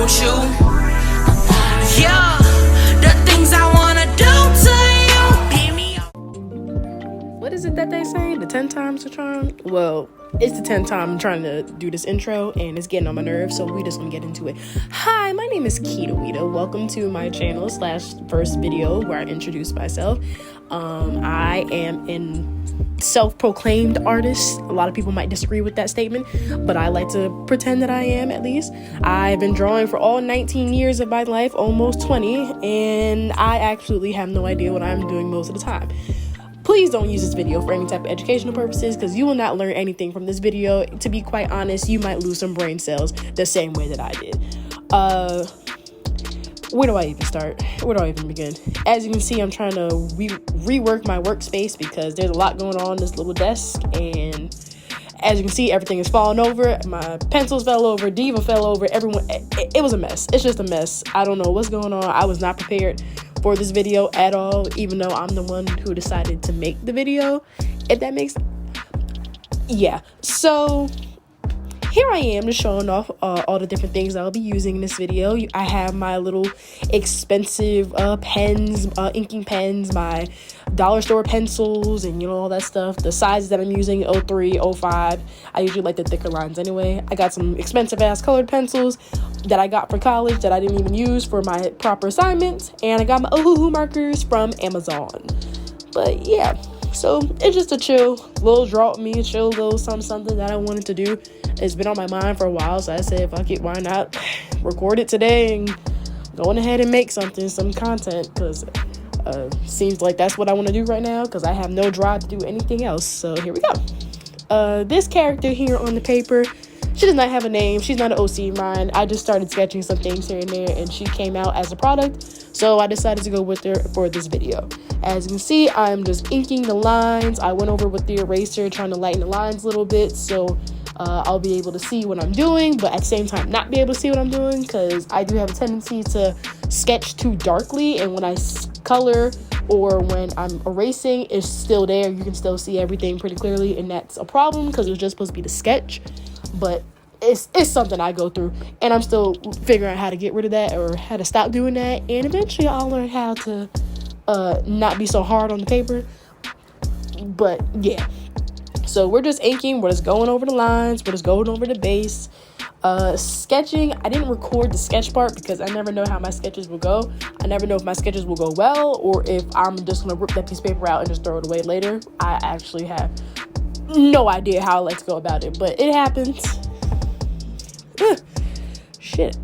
want you. Yeah, the things I wanna do to you. Beat me up. What is it that they say? The 10 times the charm? Well, it's the 10th time I'm trying to do this intro, and it's getting on my nerves, so we just gonna get into it. Hi, my name is Keita Weeta. Welcome to my channel / first video where I introduce myself. I am an self-proclaimed artist. A lot of people might disagree with that statement, but I like to pretend that I am, at least. I've been drawing for all 19 years of my life, almost 20, and I absolutely have no idea what I'm doing most of the time. Please don't use this video for any type of educational purposes, because you will not learn anything from this video. To be quite honest, you might lose some brain cells the same way that I did. Where do I even start? Where do I even begin? As you can see, I'm trying to rework my workspace because there's a lot going on this little desk, and as you can see, everything is falling over. My pencils fell over, Diva fell over, everyone, it was a mess. It's just a mess. I don't know what's going on. I was not prepared for this video at all, even though I'm the one who decided to make the video, if that makes sense. Yeah, so here I am just showing off all the different things I'll be using in this video. I have my little expensive pens, inking pens, my dollar store pencils, and all that stuff. The sizes that I'm using, 03, 05. I usually like the thicker lines anyway. I got some expensive ass colored pencils that I got for college that I didn't even use for my proper assignments. And I got my Ohuhu markers from Amazon. But yeah, so it's just a chill little draw with me, a chill little something that I wanted to do. It's been on my mind for a while, so I said, fuck it, why not record it today and go ahead and make some content, because seems like that's what I want to do right now, because I have no drive to do anything else. So here we go. This character here on the paper, she does not have a name. She's not an OC of mine. I just started sketching some things here and there, and she came out as a product, so I decided to go with her for this video. As you can see, I'm just inking the lines. I went over with the eraser trying to lighten the lines a little bit, so I'll be able to see what I'm doing, but at the same time not be able to see what I'm doing, because I do have a tendency to sketch too darkly, and when I color or when I'm erasing, it's still there. You can still see everything pretty clearly, and that's a problem because it was just supposed to be the sketch. But it's something I go through, and I'm still figuring out how to get rid of that or how to stop doing that, and eventually I'll learn how to not be so hard on the paper. But yeah, so we're just inking, we're just going over the lines, we're just going over the base. Sketching, I didn't record the sketch part because I never know how my sketches will go. I never know if my sketches will go well or if I'm just gonna rip that piece of paper out and just throw it away later. I actually have no idea how I like to go about it, but it happens. Shit.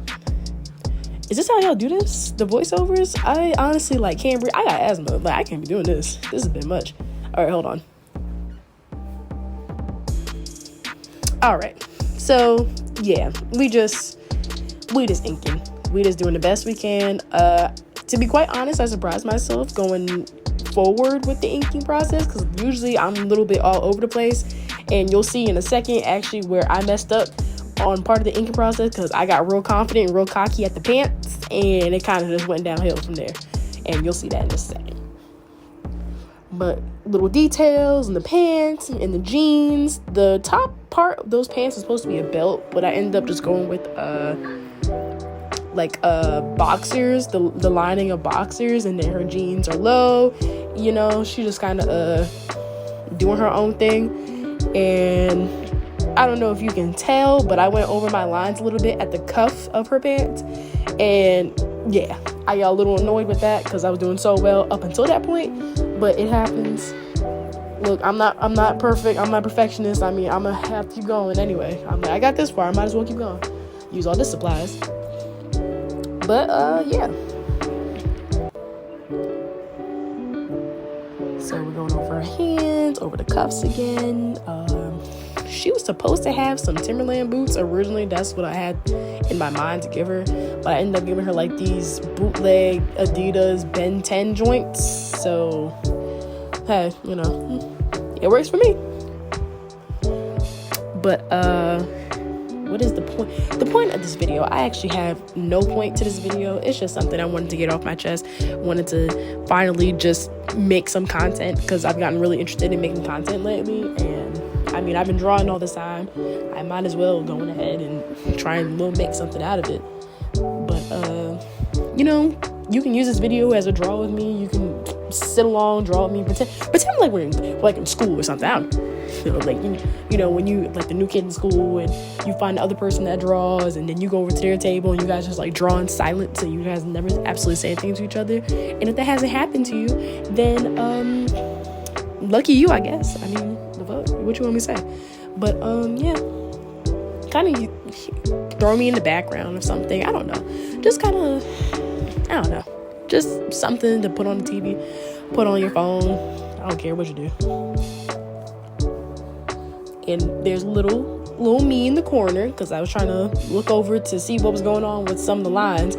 Is this how y'all do this? The voiceovers? I honestly can't breathe. I got asthma. I can't be doing this. This has been much. All right, hold on. All right. So yeah, we just inking. We just doing the best we can. To be quite honest, I surprised myself going forward with the inking process, because usually I'm a little bit all over the place, and you'll see in a second actually where I messed up on part of the inking process, because I got real confident and real cocky at the pants, and it kind of just went downhill from there, and you'll see that in a second. But little details in the pants and the jeans, the top part of those pants is supposed to be a belt, but I ended up just going with boxers, the lining of boxers, and then her jeans are low. She just kind of doing her own thing, and I don't know if you can tell, but I went over my lines a little bit at the cuff of her pants, and yeah, I got a little annoyed with that because I was doing so well up until that point, but it happens. Look, I'm not perfect. I'm not a perfectionist. I mean, I'm gonna have to keep going anyway. I got this far. I might as well keep going. Use all this supplies. But yeah. So we're going over her hands, over the cuffs again. She was supposed to have some Timberland boots. Originally, that's what I had in my mind to give her. But I ended up giving her these bootleg Adidas Ben 10 joints. So, hey, it works for me. But, what is the point? The point of this video, I actually have no point to this video. It's just something I wanted to get off my chest. Wanted to finally just make some content, because I've gotten really interested in making content lately, and I mean, I've been drawing all this time. I might as well go ahead and try and make something out of it. You know, you can use this video as a draw with me. You can sit along, draw with me, pretend like we're in school or something. I don't know. Like, you know, when you like the new kid in school and you find the other person that draws, and then you go over to their table and you guys just like draw in silence, and you guys never absolutely say anything to each other. And if that hasn't happened to you, then lucky you, I guess. I mean, what you want me to say? But yeah, kind of throw me in the background of something. I don't know, just kind of, I don't know, just something to put on the TV, put on your phone. I don't care what you do. And there's little me in the corner, because I was trying to look over to see what was going on with some of the lines,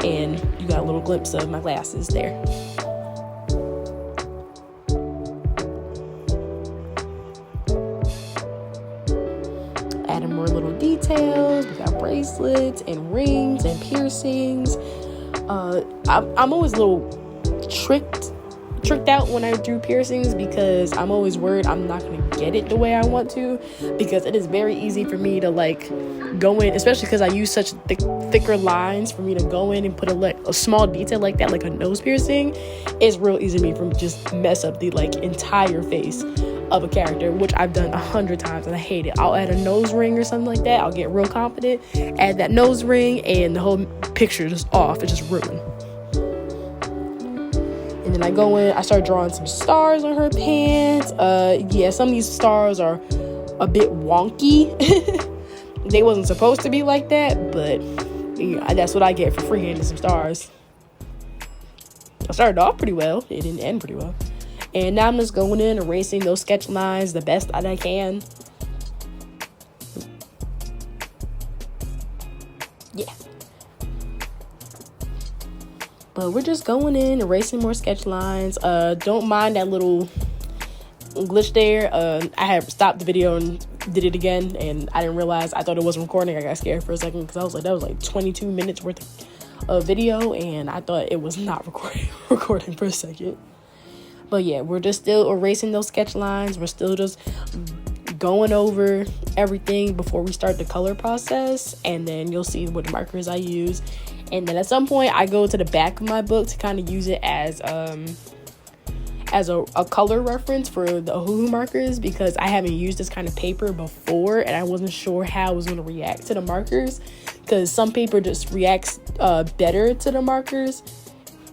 and you got a little glimpse of my glasses there. Adding more little details. We got bracelets and rings and piercings. I'm always a little tricked out when I do piercings, because I'm always worried I'm not going to get it the way I want to, because it is very easy for me to like go in, especially because I use such thicker lines, for me to go in and put a small detail like that, like a nose piercing. It's real easy to me from just mess up the like entire face of a character, which I've done 100 times and I hate it. I'll add a nose ring or something like that. I'll get real confident, add that nose ring, and the whole picture is just off. It's just ruined. And then I go in, I start drawing some stars on her pants. Yeah, some of these stars are a bit wonky. They wasn't supposed to be like that, but yeah, that's what I get for freehanding some stars. I started off pretty well. It didn't end pretty well. And now I'm just going in, erasing those sketch lines the best that I can. Yeah. But we're just going in, erasing more sketch lines. Don't mind that little glitch there. I had stopped the video and did it again, and I didn't realize. I thought it wasn't recording. I got scared for a second, because I was like, that was like 22 minutes worth of video, and I thought it was not recording for a second. But yeah, we're just still erasing those sketch lines. We're still just going over everything before we start the color process, and then you'll see what markers I use. And then at some point I go to the back of my book to kind of use it as a color reference for the Ohuhu markers, because I haven't used this kind of paper before and I wasn't sure how I was going to react to the markers, because some paper just reacts better to the markers,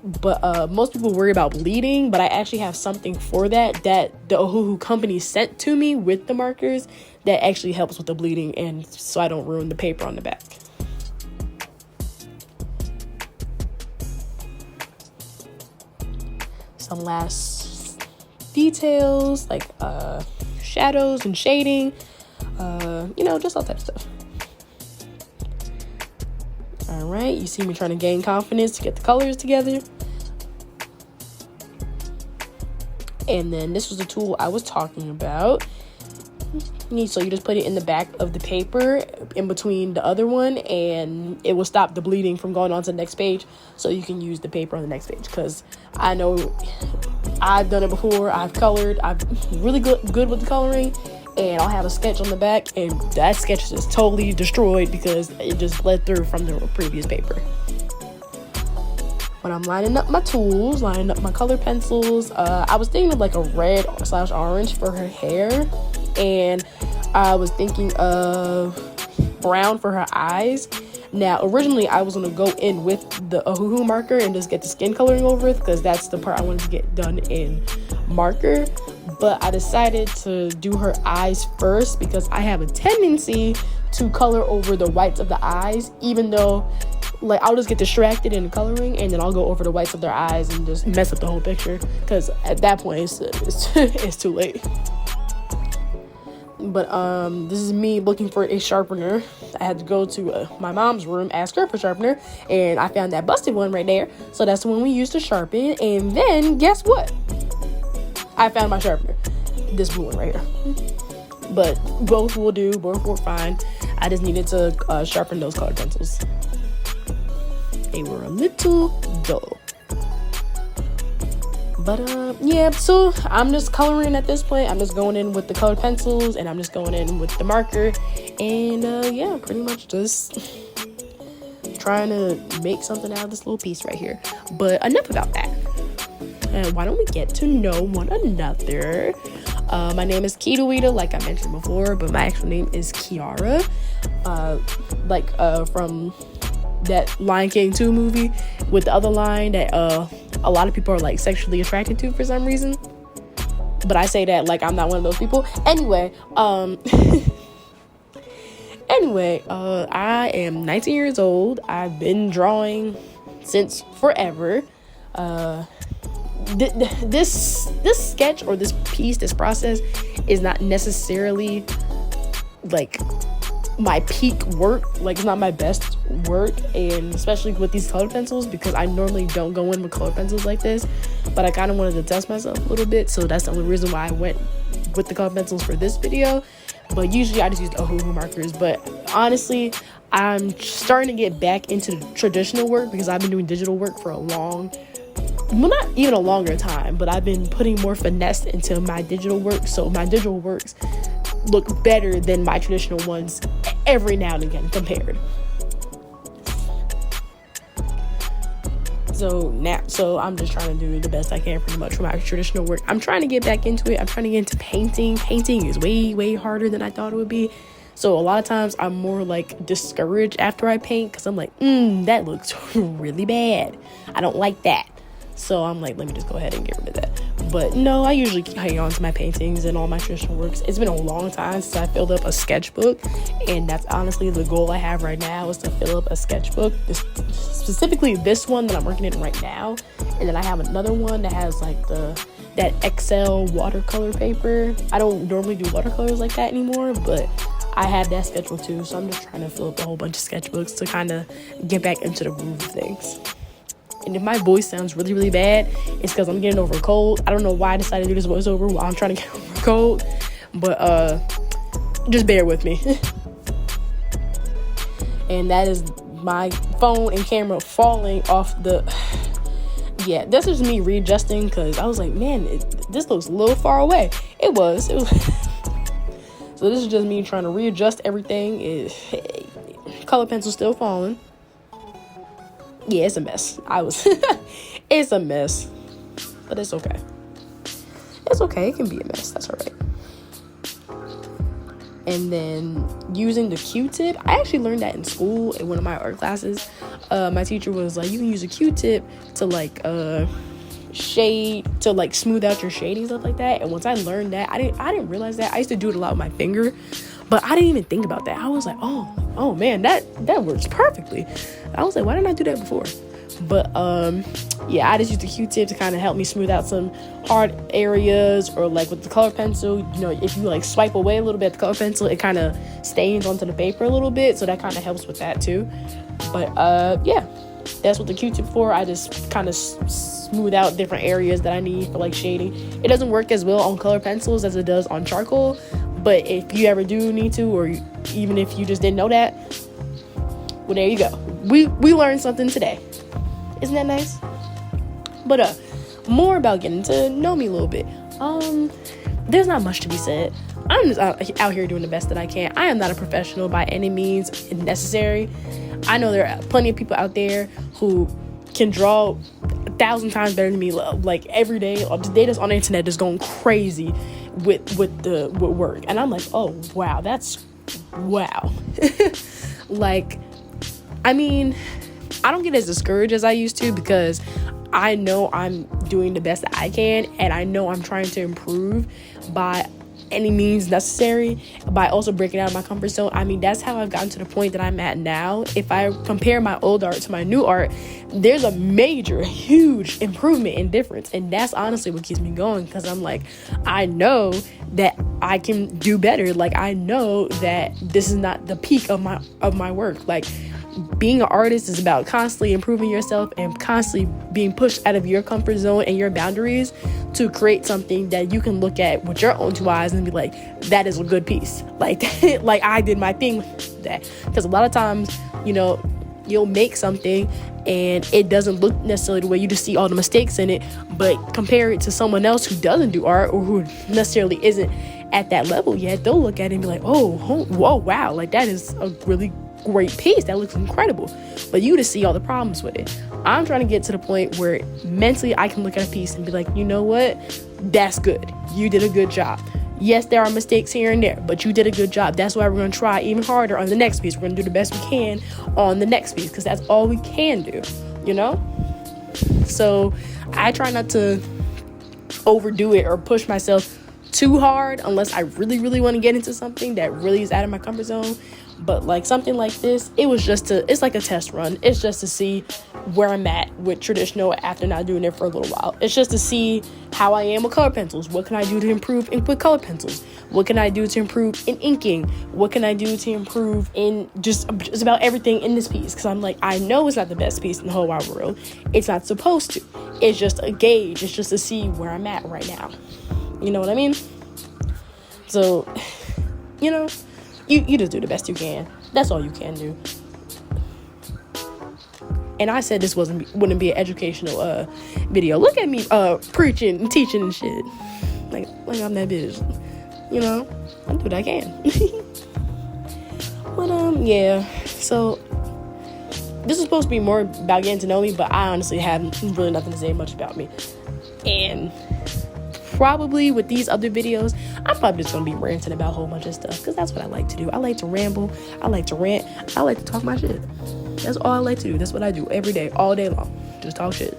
but most people worry about bleeding. But I actually have something for that the Ohuhu company sent to me with the markers that actually helps with the bleeding, and so I don't ruin the paper on the back. Some last details like shadows and shading, just all type of stuff. All right, you see me trying to gain confidence to get the colors together. And then this was the tool I was talking about. So you just put it in the back of the paper in between the other one, and it will stop the bleeding from going on to the next page, so you can use the paper on the next page. Because I know I've done it before. I've colored. I'm really good with the coloring, and I'll have a sketch on the back, and that sketch is totally destroyed because it just bled through from the previous paper. When I'm lining up my tools, lining up my color pencils, I was thinking of like a red/orange for her hair, and I was thinking of brown for her eyes. Now, originally I was going to go in with the Ohuhu marker and just get the skin coloring over it, because that's the part I wanted to get done in marker. But I decided to do her eyes first, because I have a tendency to color over the whites of the eyes, even though like I'll just get distracted in the coloring, and then I'll go over the whites of their eyes and just mess up the whole picture, because at that point it's too late. But this is me looking for a sharpener. I had to go to my mom's room, ask her for a sharpener, and I found that busted one right there. So that's the one we used to sharpen. And then guess what? I found my sharpener, this blue one right here. But both will do, both work fine. I just needed to sharpen those colored pencils. They were a little dull. But yeah, so I'm just coloring at this point. I'm just going in with the colored pencils, and I'm just going in with the marker, and yeah, pretty much just trying to make something out of this little piece right here. But enough about that. Why don't we get to know one another? My name is Kita, like I mentioned before, but my actual name is Kiara. From that Lion King 2 movie with the other line that a lot of people are like sexually attracted to for some reason. But I say that like I'm not one of those people. Anyway, I am 19 years old. I've been drawing since forever. This sketch or this piece, this process is not necessarily like my peak work. Like, it's not my best work, and especially with these colored pencils, because I normally don't go in with colored pencils like this, but I kind of wanted to test myself a little bit, so that's the only reason why I went with the colored pencils for this video. But usually I just use Ohuhu markers. But honestly, I'm starting to get back into the traditional work because I've been doing digital work for not even a longer time, but I've been putting more finesse into my digital work, so my digital works look better than my traditional ones every now and again compared. So I'm just trying to do the best I can pretty much for my traditional work. I'm trying to get back into it. I'm trying to get into painting. Painting is way, way harder than I thought it would be. So a lot of times I'm more like discouraged after I paint because I'm like, that looks really bad. I don't like that. So I'm like, let me just go ahead and get rid of that. But no, I usually hang on to my paintings and all my traditional works. It's been a long time since I filled up a sketchbook, and that's honestly the goal I have right now, is to fill up a sketchbook. Specifically this one that I'm working in right now, and then I have another one that has like that XL watercolor paper. I don't normally do watercolors like that anymore, but I have that sketchbook too. So I'm just trying to fill up a whole bunch of sketchbooks to kind of get back into the groove of things. And if my voice sounds really, really bad, it's because I'm getting over a cold. I don't know why I decided to do this voiceover while I'm trying to get over a cold. But just bear with me. And that is my phone and camera falling off the... Yeah, this is me readjusting because I was like, man, this looks a little far away. It was. So this is just me trying to readjust everything. Color pencil still falling. Yeah, it's a mess. It's a mess. But it's okay. It's okay. It can be a mess. That's all right. And then using the Q-tip. I actually learned that in school in one of my art classes. My teacher was like, you can use a Q-tip to like shade, to like smooth out your shading, stuff like that. And once I learned that, I didn't realize that. I used to do it a lot with my finger, but I didn't even think about that. I was like, oh man, that works perfectly. I was like, why didn't I do that before? But yeah, I just used the Q-tip to kind of help me smooth out some hard areas, or like with the color pencil, you know, if you like swipe away a little bit the color pencil, it kind of stains onto the paper a little bit, so that kind of helps with that too. But yeah, that's what the Q-tip for. I just kind of smooth out different areas that I need for like shading. It doesn't work as well on color pencils as it does on charcoal, but if you ever do need to, or even if you just didn't know that, well, there you go. We learned something today. Isn't that nice? But more about getting to know me a little bit. There's not much to be said. I'm just out here doing the best that I can. I am not a professional by any means necessary. I know there are plenty of people out there who can draw 1,000 times better than me. Like every day, they just on the internet just going crazy with work, and I'm like, oh wow, that's wow. Like, I mean, I don't get as discouraged as I used to, because I know I'm doing the best that I can, and I know I'm trying to improve by any means necessary, by also breaking out of my comfort zone. I mean, that's how I've gotten to the point that I'm at now. If I compare my old art to my new art, there's a major, huge improvement and difference, and that's honestly what keeps me going, because I'm like, I know that I can do better. Like, I know that this is not the peak of my work. Like, being an artist is about constantly improving yourself and constantly being pushed out of your comfort zone and your boundaries to create something that you can look at with your own two eyes and be like, that is a good piece. Like, like I did my thing with that. Because a lot of times, you know, you'll make something and it doesn't look necessarily the way, you just see all the mistakes in it, but compare it to someone else who doesn't do art, or who necessarily isn't at that level yet, they'll look at it and be like, oh wow, like that is a really great piece. That looks incredible. But you just see all the problems with it. I'm trying to get to the point where mentally I can look at a piece and be like, you know what? That's good. You did a good job. Yes, there are mistakes here and there, but you did a good job. That's why we're going to try even harder on the next piece. We're going to do the best we can on the next piece because that's all we can do, you know? So I try not to overdo it or push myself too hard unless I really, really want to get into something that really is out of my comfort zone. But like something like this, it's like a test run. It's just to see where I'm at with traditional after not doing it for a little while. It's just to see how I am with color pencils. What can I do to improve with color pencils? What can I do to improve in inking? What can I do to improve in just about everything in this piece? Because I'm like, I know it's not the best piece in the whole wide world. It's not supposed to. It's just a gauge. It's just to see where I'm at right now. You know what I mean? So, you know, you just do the best you can. That's all you can do. And I said this wouldn't be an educational video. Look at me preaching and teaching and shit. Like I'm that bitch. You know, I do what I can. But yeah. So this is supposed to be more about getting to know me, but I honestly have really nothing to say much about me. And probably with these other videos, I'm probably just gonna be ranting about a whole bunch of stuff because that's what I like to do. I like to ramble. I like to rant. I like to talk my shit. That's all I like to do. That's what I do every day, all day long. Just talk shit.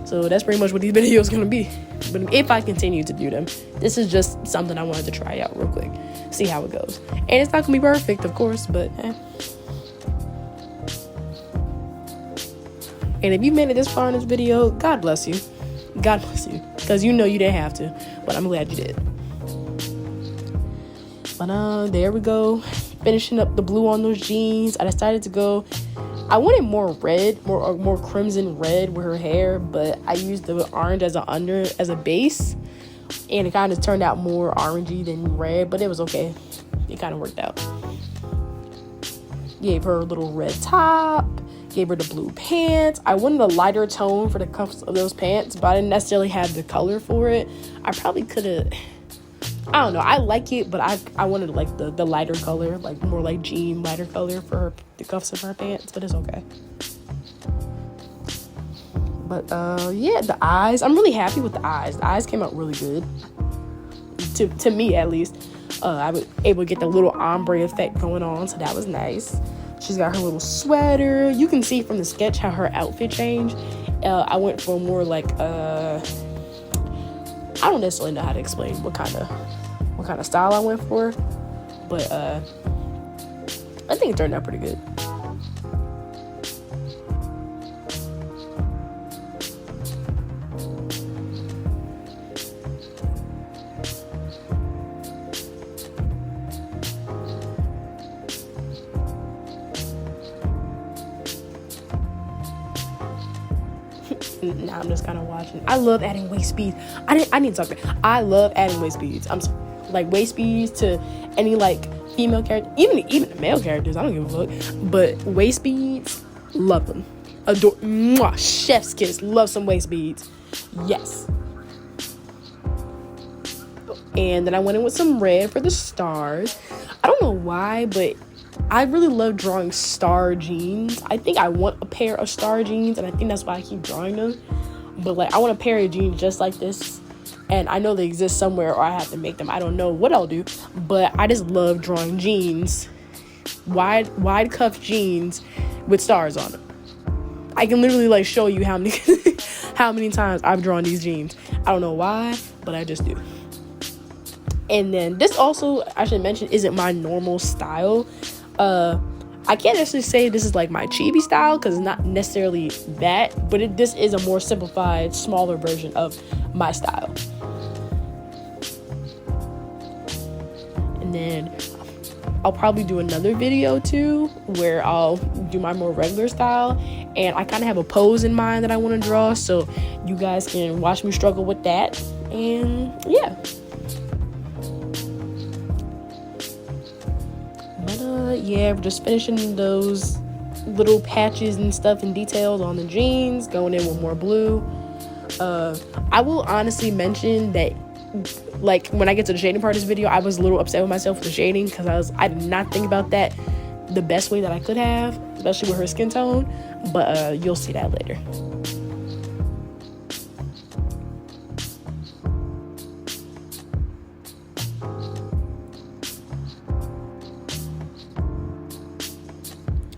So that's pretty much what these videos are gonna be. But if I continue to do them, this is just something I wanted to try out real quick, see how it goes. And it's not gonna be perfect, of course, but And if you made it this far in this video, God bless you. God bless you. Because you know you didn't have to. But I'm glad you did. But there we go. Finishing up the blue on those jeans. I decided to go. I wanted more red, more crimson red with her hair, but I used the orange as a base. And it kind of turned out more orangey than red, but it was okay. It kind of worked out. Gave her a little red top. Gave her the blue pants. I wanted a lighter tone for the cuffs of those pants, but I didn't necessarily have the color for it. I probably could have, I don't know. I like it, but I wanted like the lighter color, like more like jean lighter color for the cuffs of her pants, but it's okay. But yeah, the eyes. I'm really happy with the eyes. The eyes came out really good. To me, at least. I was able to get the little ombre effect going on, so that was nice. She's got her little sweater. You can see from the sketch how her outfit changed. I went for more like I don't necessarily know how to explain what kind of style I went for, but I think it turned out pretty good. Now I'm just kind of watching. I love adding waist beads. I need to talk about. I love adding waist beads. Like waist beads to any like female character, even the male characters. I don't give a fuck. But waist beads, love them. Adore. Mwah, chef's kiss. Love some waist beads. Yes. And then I went in with some red for the stars. I don't know why, but I really love drawing star jeans. I think I want a pair of star jeans, and I think that's why I keep drawing them. But like, I want a pair of jeans just like this, and I know they exist somewhere, or I have to make them. I don't know what I'll do, but I just love drawing jeans, wide cuff jeans with stars on them. I can literally like show you how many times I've drawn these jeans. I don't know why, but I just do. And then this also, I should mention, isn't my normal style. I can't actually say this is like my chibi style because it's not necessarily that, but this is a more simplified, smaller version of my style. And then I'll probably do another video too where I'll do my more regular style, and I kind of have a pose in mind that I want to draw, so you guys can watch me struggle with that. And yeah. Yeah, we're just finishing those little patches and stuff and details on the jeans, going in with more blue. I will honestly mention that, like, when I get to the shading part of this video, I was a little upset with myself for the shading because I did not think about that the best way that I could have, especially with her skin tone, but you'll see that later.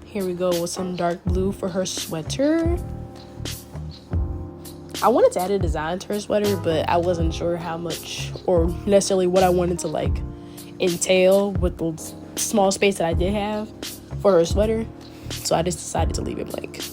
Here we go with some dark blue for her sweater. I wanted to add a design to her sweater, but I wasn't sure how much or necessarily what I wanted to like entail with the small space that I did have for her sweater. So I just decided to leave it blank.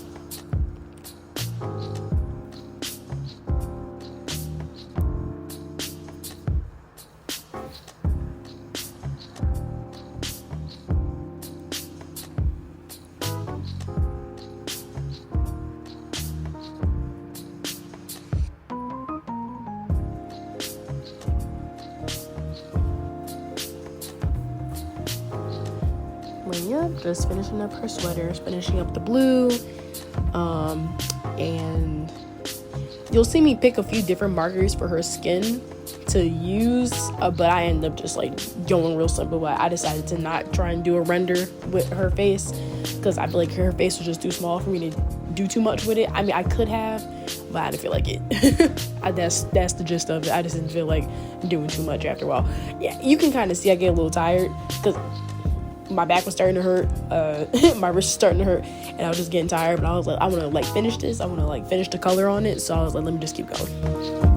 Yep, just finishing up her sweater, finishing up the blue, and you'll see me pick a few different markers for her skin to use, but I end up just like going real simple. But I decided to not try and do a render with her face because I feel like her face was just too small for me to do too much with it. I mean, I could have, but I didn't feel like it. That's the gist of it. I just didn't feel like doing too much after a while. Yeah, you can kind of see I get a little tired because my back was starting to hurt, my wrist was starting to hurt, and I was just getting tired. But I was like, I want to like finish this. I want to like finish the color on it. So I was like, let me just keep going.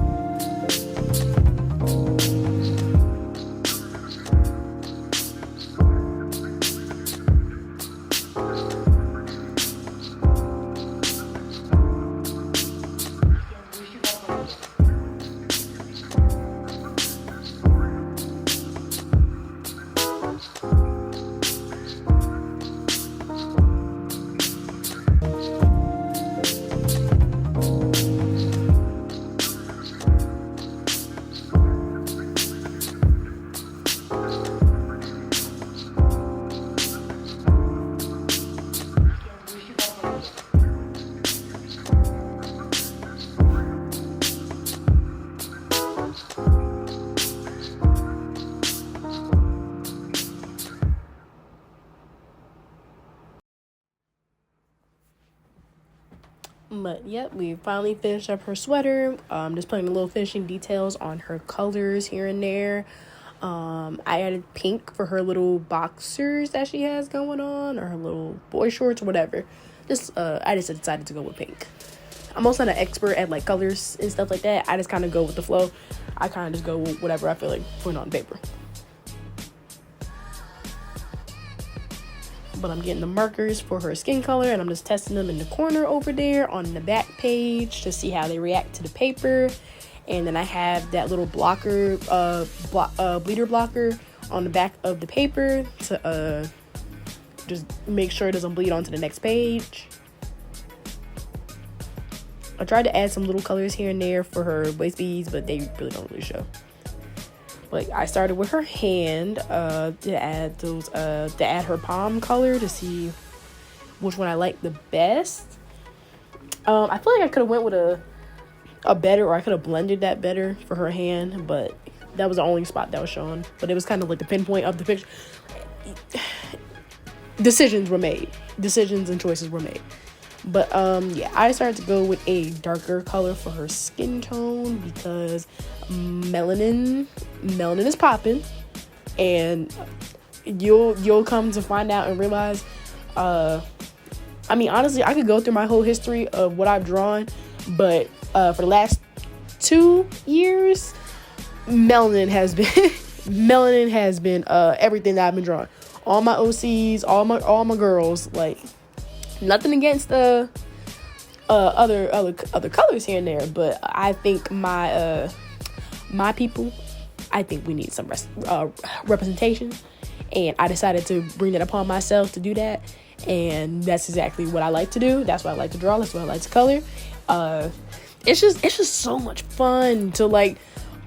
But yep, we finally finished up her sweater. Just putting a little finishing details on her colors here and there. I added pink for her little boxers that she has going on, or her little boy shorts, whatever. I just decided to go with pink. I'm also not an expert at like colors and stuff like that. I just kind of go with the flow. I kind of just go with whatever I feel like putting on paper. But I'm getting the markers for her skin color, and I'm just testing them in the corner over there on the back page to see how they react to the paper. And then I have that little blocker, bleeder blocker on the back of the paper to just make sure it doesn't bleed onto the next page. I tried to add some little colors here and there for her waist beads, but they really don't really show. Like, I started with her hand to add her palm color to see which one I like the best. I feel like I could have went with a better, or I could have blended that better for her hand, but that was the only spot that was showing. But it was kind of like the pinpoint of the picture. Decisions and choices were made. But yeah, I started to go with a darker color for her skin tone because melanin is popping, and you'll come to find out and realize, I mean, honestly, I could go through my whole history of what I've drawn, but for the last 2 years, melanin has been everything that I've been drawing. All my OCs, all my girls, like, nothing against the other colors here and there, but I think my people, I think we need some representation, and I decided to bring that upon myself to do that, and that's exactly what I like to do. That's what I like to draw. That's what I like to color. It's just so much fun to like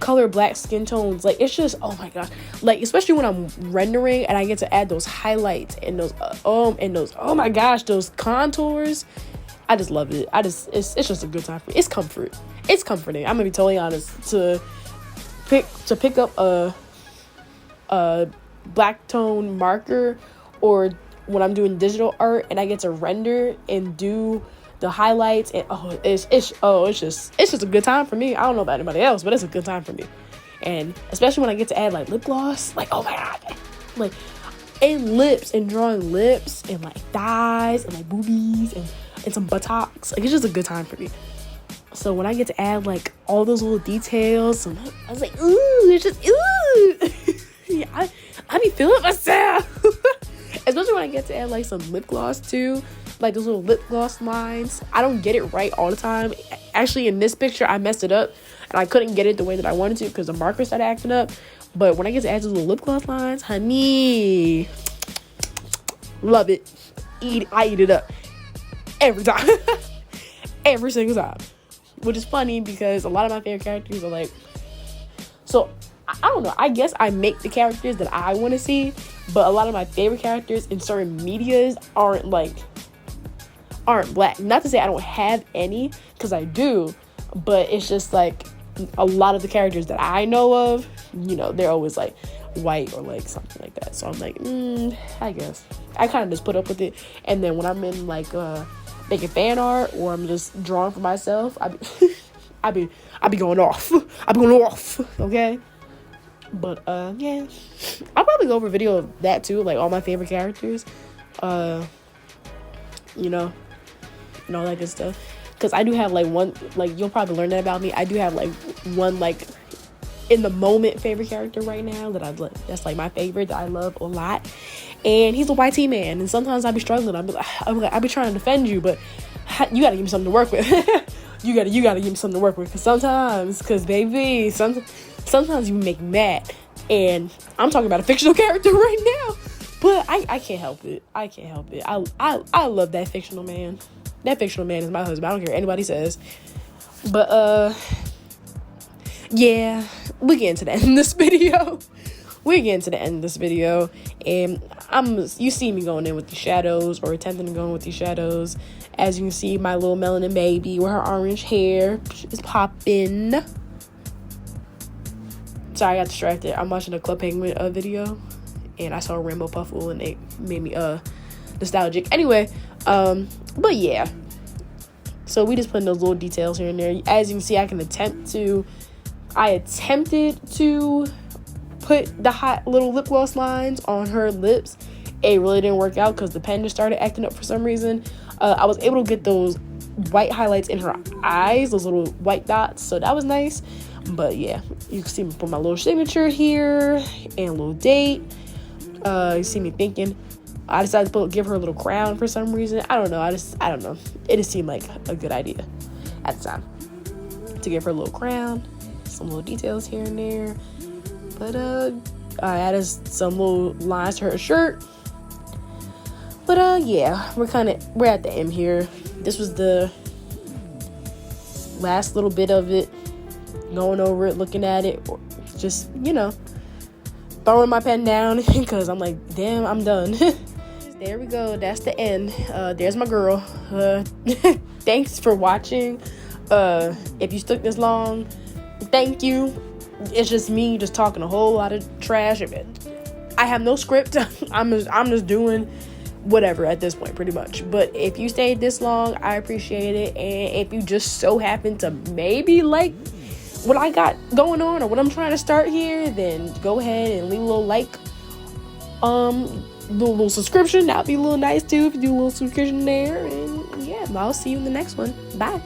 color black skin tones. Like, it's just, oh my gosh, like, especially when I'm rendering and I get to add those highlights and those oh my gosh, those contours. I just love it. It's just a good time for me. It's comforting. I'm gonna be totally honest. To pick up a black tone marker or when I'm doing digital art and I get to render and do the highlights, and it's just a good time for me. I don't know about anybody else, but it's a good time for me. And especially when I get to add like lip gloss, like, oh my god, like, and lips, and drawing lips and like thighs and like boobies and some buttocks, like, it's just a good time for me. So when I get to add like all those little details, I was like, ooh, it's just ooh. Yeah, I be feeling myself. Especially when I get to add like some lip gloss too, like those little lip gloss lines. I don't get it right all the time. Actually, in this picture, I messed it up and I couldn't get it the way that I wanted to because the marker started acting up. But when I get to add those little lip gloss lines, honey, love it. I eat it up every time. Every single time. Which is funny because a lot of my favorite characters are like, so I don't know, I guess I make the characters that I want to see, but a lot of my favorite characters in certain medias aren't black. Not to say I don't have any, because I do, but it's just like a lot of the characters that I know of, you know, they're always like white or like something like that. So I'm like, I guess I kind of just put up with it. And then when I'm in like making fan art or I'm just drawing for myself, I be going off. I be going off, okay? But yeah, I'll probably go over a video of that too, like all my favorite characters, you know, and all that good stuff. Because I do have like one, like, you'll probably learn that about me. I do have like one like in the moment favorite character right now that that's like my favorite, that I love a lot, and he's a YT man. And sometimes I be struggling. I be trying to defend you, but you gotta give me something to work with. you gotta give me something to work with. Cause baby, sometimes you make me mad, and I'm talking about a fictional character right now, but I can't help it. I love that fictional man. That fictional man is my husband. I don't care what anybody says. But yeah, we get into the end of this video. And you see me going in with the shadows, or attempting to go in with these shadows. As you can see, my little melanin baby with her orange hair is popping. Sorry, I got distracted. I'm watching a Club Penguin video, and I saw a rainbow puffle, and it made me nostalgic. Anyway, but yeah. So we just put in those little details here and there. As you can see, I attempted to put the hot little lip gloss lines on her lips. It really didn't work out because the pen just started acting up for some reason. I was able to get those white highlights in her eyes, those little white dots, so that was nice. But yeah, you can see me put my little signature here and a little date. You see me thinking. I decided to give her a little crown for some reason. I don't know. I don't know. It just seemed like a good idea at the time to give her a little crown. Some little details here and there. But I added some little lines to her shirt. But yeah, we're at the end here. This was the last little bit of it. Going over it, looking at it, or just, you know, throwing my pen down because I'm like, damn, I'm done. There we go. That's the end. There's my girl. Thanks for watching. If you stuck this long, thank you. It's just me just talking a whole lot of trash. I have no script. I'm just doing whatever at this point, pretty much. But if you stayed this long, I appreciate it. And if you just so happen to maybe like what I got going on or what I'm trying to start here, then go ahead and leave a little like, little subscription. That'd be a little nice too if you do a little subscription there. And yeah, I'll see you in the next one. Bye.